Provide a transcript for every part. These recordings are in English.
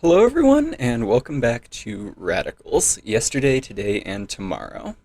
Hello, everyone, and welcome back to Radicals, Yesterday, Today, and Tomorrow.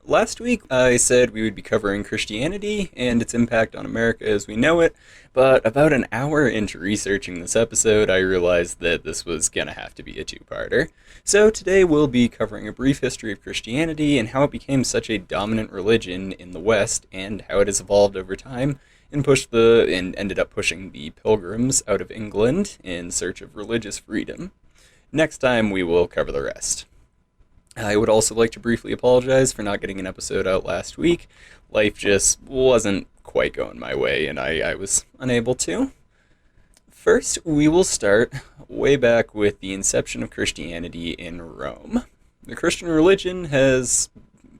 Last week, I said we would be covering Christianity and its impact on America as we know it, but about an hour into researching this episode, I realized that this was gonna have to be a two-parter. So today we'll be covering a brief history of Christianity and how it became such a dominant religion in the West and how it has evolved over time and ended up pushing the Pilgrims out of England in search of religious freedom. Next time we will cover the rest. I would also like to briefly apologize for not getting an episode out last week. Life just wasn't quite going my way and I was unable to. First, we will start way back with the inception of Christianity in Rome. The Christian religion has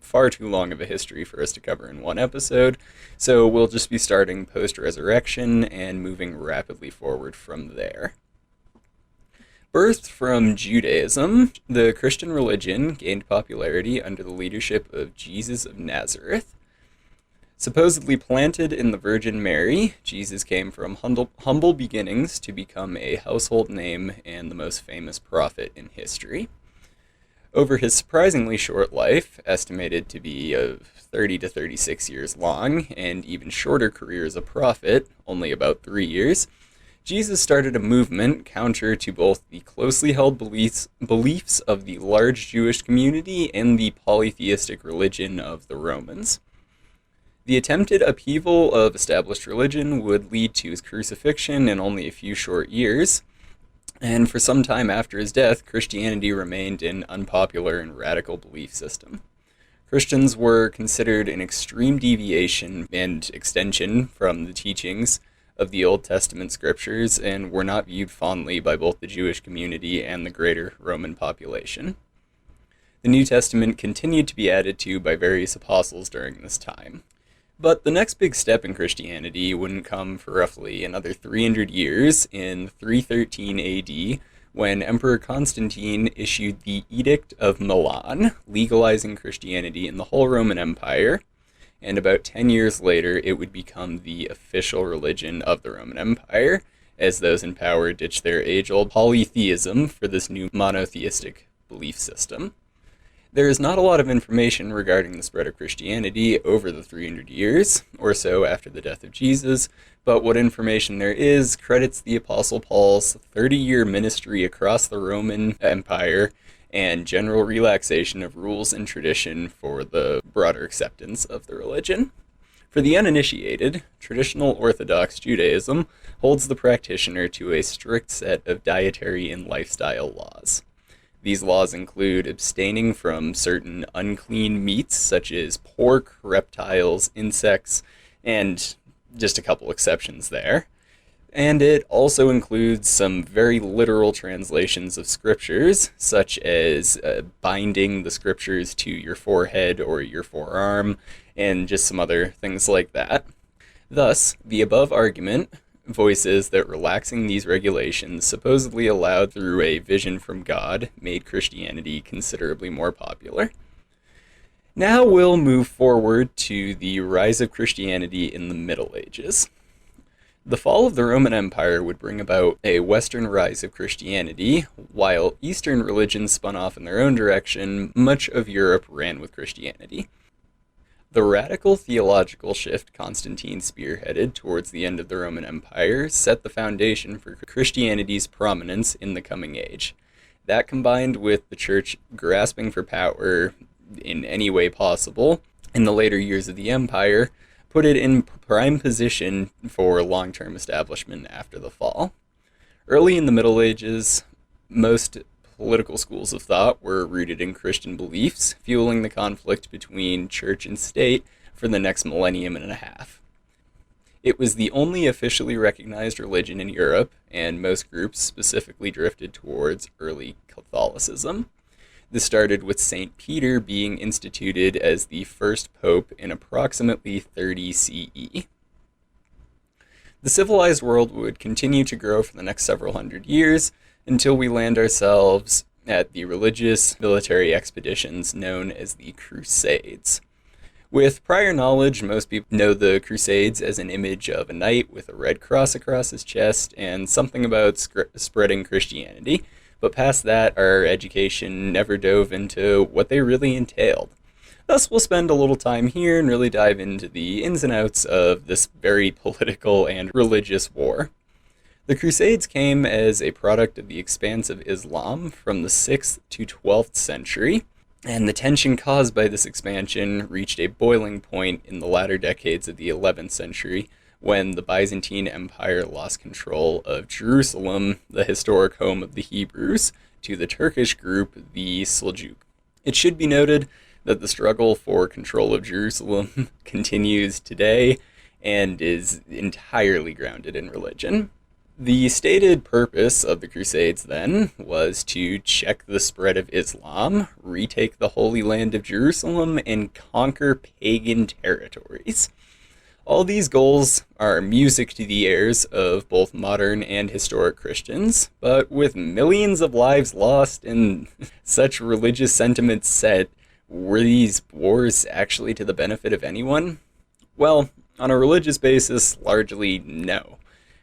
far too long of a history for us to cover in one episode, so we'll just be starting post-resurrection and moving rapidly forward from there. Birthed from Judaism, the Christian religion gained popularity under the leadership of Jesus of Nazareth. Supposedly planted in the Virgin Mary, Jesus came from humble beginnings to become a household name and the most famous prophet in history. Over his surprisingly short life, estimated to be 30 to 36 years long, and even shorter career as a prophet, only about 3 years, Jesus started a movement counter to both the closely held beliefs of the large Jewish community and the polytheistic religion of the Romans. The attempted upheaval of established religion would lead to his crucifixion in only a few short years, and for some time after his death, Christianity remained an unpopular and radical belief system. Christians were considered an extreme deviation and extension from the teachings of the Old Testament scriptures and were not viewed fondly by both the Jewish community and the greater Roman population. The New Testament continued to be added to by various apostles during this time. But the next big step in Christianity wouldn't come for roughly another 300 years in 313 AD, when Emperor Constantine issued the Edict of Milan, legalizing Christianity in the whole Roman Empire, and about 10 years later it would become the official religion of the Roman Empire, as those in power ditched their age-old polytheism for this new monotheistic belief system. There is not a lot of information regarding the spread of Christianity over the 300 years or so after the death of Jesus, but what information there is credits the Apostle Paul's 30-year ministry across the Roman Empire and general relaxation of rules and tradition for the broader acceptance of the religion. For the uninitiated, traditional Orthodox Judaism holds the practitioner to a strict set of dietary and lifestyle laws. These laws include abstaining from certain unclean meats such as pork, reptiles, insects, and just a couple exceptions there. And it also includes some very literal translations of scriptures, such as binding the scriptures to your forehead or your forearm, and just some other things like that. Thus, the above argument voices that relaxing these regulations, supposedly allowed through a vision from God, made Christianity considerably more popular. Now we'll move forward to the rise of Christianity in the Middle Ages. The fall of the Roman Empire would bring about a Western rise of Christianity, while Eastern religions spun off in their own direction. Much of Europe ran with Christianity. The radical theological shift Constantine spearheaded towards the end of the Roman Empire set the foundation for Christianity's prominence in the coming age. That, combined with the Church grasping for power in any way possible in the later years of the empire, put it in prime position for long-term establishment after the fall. Early in the Middle Ages, most political schools of thought were rooted in Christian beliefs, fueling the conflict between church and state for the next millennium and a half. It was the only officially recognized religion in Europe, and most groups specifically drifted towards early Catholicism. This started with St. Peter being instituted as the first pope in approximately 30 CE. The civilized world would continue to grow for the next several hundred years, until we land ourselves at the religious military expeditions known as the Crusades. With prior knowledge, most people know the Crusades as an image of a knight with a red cross across his chest and something about spreading Christianity, but past that, our education never dove into what they really entailed. Thus, we'll spend a little time here and really dive into the ins and outs of this very political and religious war. The Crusades came as a product of the expanse of Islam from the 6th to 12th century, and the tension caused by this expansion reached a boiling point in the latter decades of the 11th century when the Byzantine Empire lost control of Jerusalem, the historic home of the Hebrews, to the Turkish group, the Seljuk. It should be noted that the struggle for control of Jerusalem continues today and is entirely grounded in religion. The stated purpose of the Crusades, then, was to check the spread of Islam, retake the Holy Land of Jerusalem, and conquer pagan territories. All these goals are music to the ears of both modern and historic Christians, but with millions of lives lost and such religious sentiments set, were these wars actually to the benefit of anyone? Well, on a religious basis, largely no.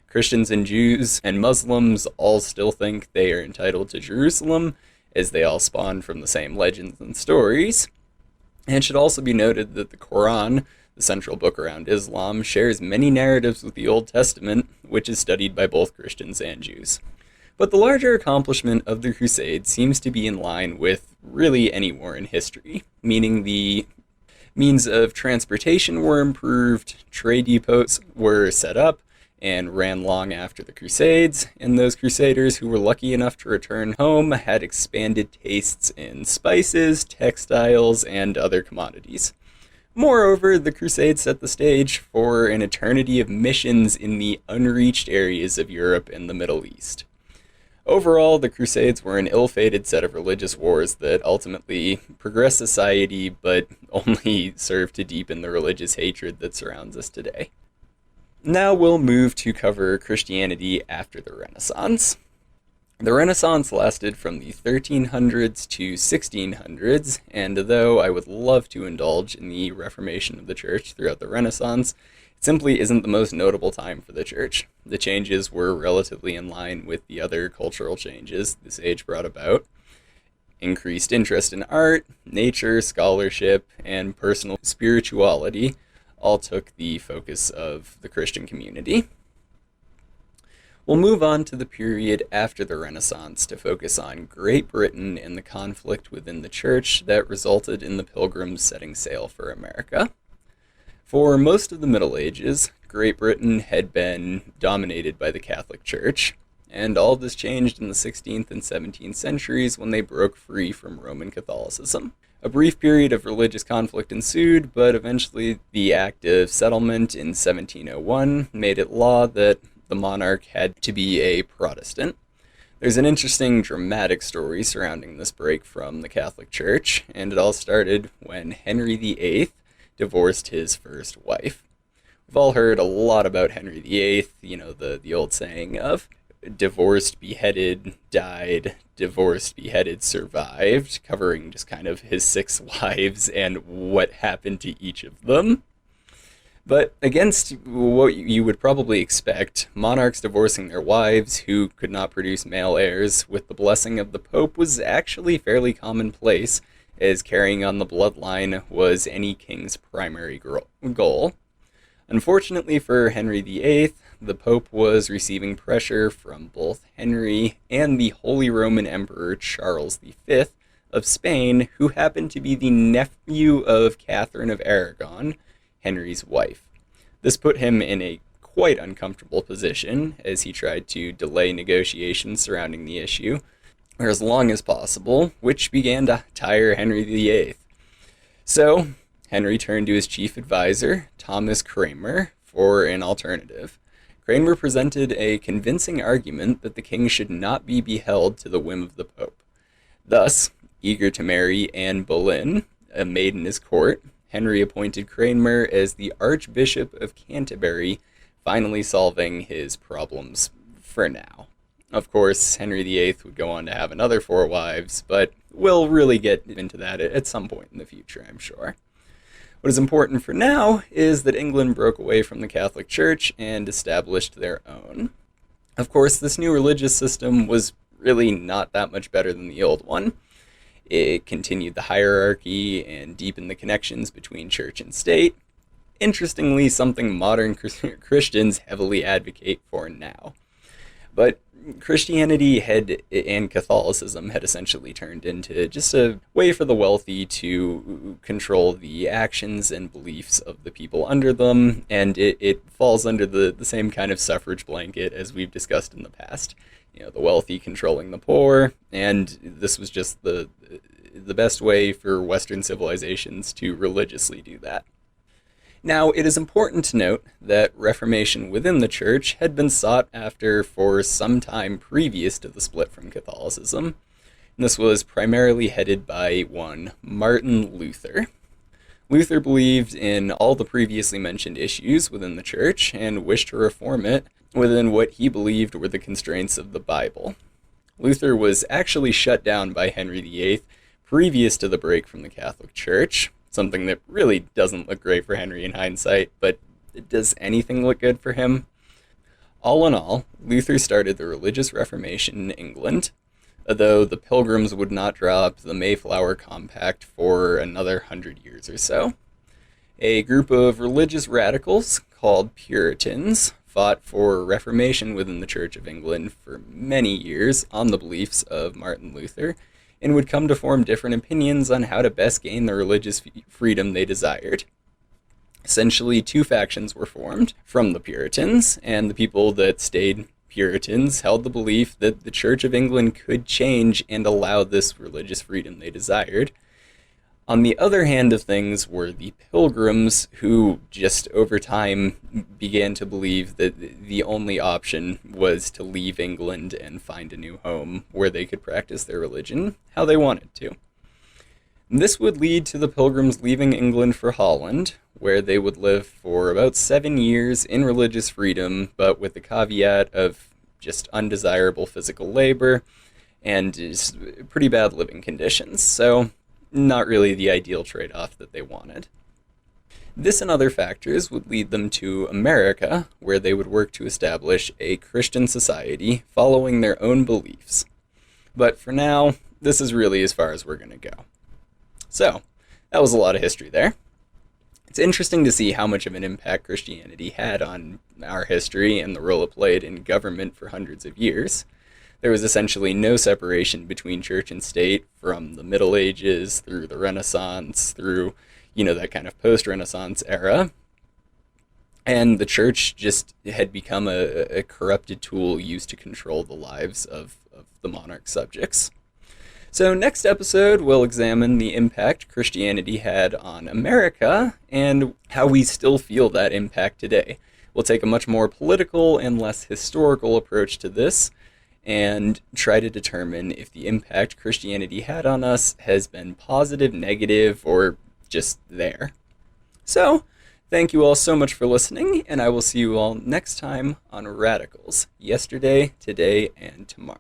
Christians and Jews and Muslims all still think they are entitled to Jerusalem, as they all spawn from the same legends and stories. And it should also be noted that the Quran, the central book around Islam, shares many narratives with the Old Testament, which is studied by both Christians and Jews. But the larger accomplishment of the Crusades seems to be in line with really any war in history, meaning the means of transportation were improved, trade depots were set up, and ran long after the Crusades, and those crusaders who were lucky enough to return home had expanded tastes in spices, textiles, and other commodities. Moreover, the Crusades set the stage for an eternity of missions in the unreached areas of Europe and the Middle East. Overall, the Crusades were an ill-fated set of religious wars that ultimately progressed society, but only served to deepen the religious hatred that surrounds us today. Now we'll move to cover Christianity after the Renaissance. The Renaissance lasted from the 1300s to 1600s, and though I would love to indulge in the Reformation of the Church throughout the Renaissance, it simply isn't the most notable time for the Church. The changes were relatively in line with the other cultural changes this age brought about. Increased interest in art, nature, scholarship, and personal spirituality all took the focus of the Christian community. We'll move on to the period after the Renaissance to focus on Great Britain and the conflict within the Church that resulted in the Pilgrims setting sail for America. For most of the Middle Ages, Great Britain had been dominated by the Catholic Church, and all this changed in the 16th and 17th centuries when they broke free from Roman Catholicism. A brief period of religious conflict ensued, but eventually the Act of Settlement in 1701 made it law that the monarch had to be a Protestant. There's an interesting dramatic story surrounding this break from the Catholic Church, and it all started when Henry VIII divorced his first wife. We've all heard a lot about Henry VIII, the old saying of divorced, beheaded, died, divorced, beheaded, survived, covering just kind of his 6 wives and what happened to each of them. But against what you would probably expect, monarchs divorcing their wives who could not produce male heirs with the blessing of the Pope was actually fairly commonplace, as carrying on the bloodline was any king's primary goal. Unfortunately for Henry VIII, the Pope was receiving pressure from both Henry and the Holy Roman Emperor Charles V of Spain, who happened to be the nephew of Catherine of Aragon, Henry's wife. This put him in a quite uncomfortable position as he tried to delay negotiations surrounding the issue for as long as possible, which began to tire Henry VIII. So, Henry turned to his chief advisor, Thomas Cranmer, for an alternative. Cranmer presented a convincing argument that the king should not be beheld to the whim of the Pope. Thus, eager to marry Anne Boleyn, a maid in his court, Henry appointed Cranmer as the Archbishop of Canterbury, finally solving his problems for now. Of course, Henry VIII would go on to have another 4 wives, but we'll really get into that at some point in the future, I'm sure. What is important for now is that England broke away from the Catholic Church and established their own. Of course, this new religious system was really not that much better than the old one. It continued the hierarchy and deepened the connections between church and state. Interestingly, something modern Christians heavily advocate for now. But Christianity and Catholicism had essentially turned into just a way for the wealthy to control the actions and beliefs of the people under them, and it falls under the same kind of suffrage blanket as we've discussed in the past. The wealthy controlling the poor, and this was just the best way for Western civilizations to religiously do that. Now, it is important to note that reformation within the church had been sought after for some time previous to the split from Catholicism. And this was primarily headed by one Martin Luther. Luther believed in all the previously mentioned issues within the church and wished to reform it within what he believed were the constraints of the Bible. Luther was actually shut down by Henry VIII previous to the break from the Catholic Church, something that really doesn't look great for Henry in hindsight, but does anything look good for him? All in all, Luther started the religious Reformation in England, though the Pilgrims would not drop the Mayflower Compact for another 100 years or so. A group of religious radicals called Puritans fought for reformation within the Church of England for many years on the beliefs of Martin Luther, and would come to form different opinions on how to best gain the religious freedom they desired. Essentially, two factions were formed from the Puritans, and the people that stayed Puritans held the belief that the Church of England could change and allow this religious freedom they desired. On the other hand of things were the Pilgrims, who just over time began to believe that the only option was to leave England and find a new home where they could practice their religion how they wanted to. This would lead to the Pilgrims leaving England for Holland, where they would live for about 7 years in religious freedom, but with the caveat of just undesirable physical labor and just pretty bad living conditions. So, not really the ideal trade-off that they wanted. This and other factors would lead them to America, where they would work to establish a Christian society following their own beliefs. But for now, this is really as far as we're going to go. So, that was a lot of history there. It's interesting to see how much of an impact Christianity had on our history and the role it played in government for hundreds of years. There was essentially no separation between church and state from the Middle Ages through the Renaissance, through, that kind of post-Renaissance era. And the church just had become a corrupted tool used to control the lives of the monarch's subjects. So next episode, we'll examine the impact Christianity had on America and how we still feel that impact today. We'll take a much more political and less historical approach to this, and try to determine if the impact Christianity had on us has been positive, negative, or just there. So, thank you all so much for listening, and I will see you all next time on Radicals, yesterday, today, and tomorrow.